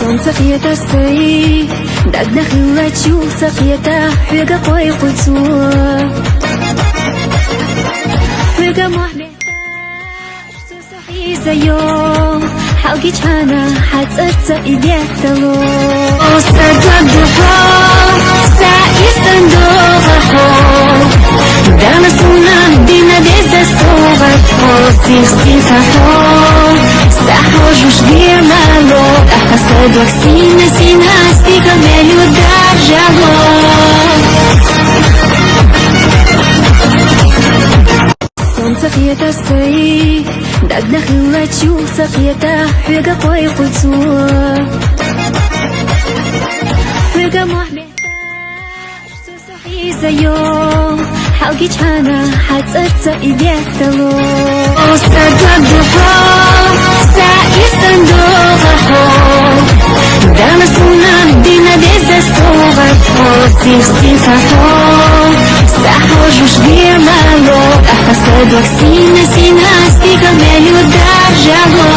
Солнце хьета стоит, так нахила чувства хьета, хьега кой куцу. Хьега махмета, что сахи сайо, حلقي جانا حترتب إيديتلو. أستقبل بحر ساعي صندوق حول. دام سونا دينا ديزا صوغت حول. سيخ حول. ساحوج وش بير مالو. أحسد وكسينا سينا ستيقا مليو دار جالو. Солнце хьета стоит, так нахила чувства хьета, хьега кой куцу. Хьега махмета, что сахи сайо, حلقي جانا حترتب إيديتلو. أستقبل بحر ساعي صندوق حول. دام سونا دينا ديزا صوغت حول. سيخ حول. ساحوج وش بير مالو. أحسد وكسينا سينا ستيقا مليو دار جالو.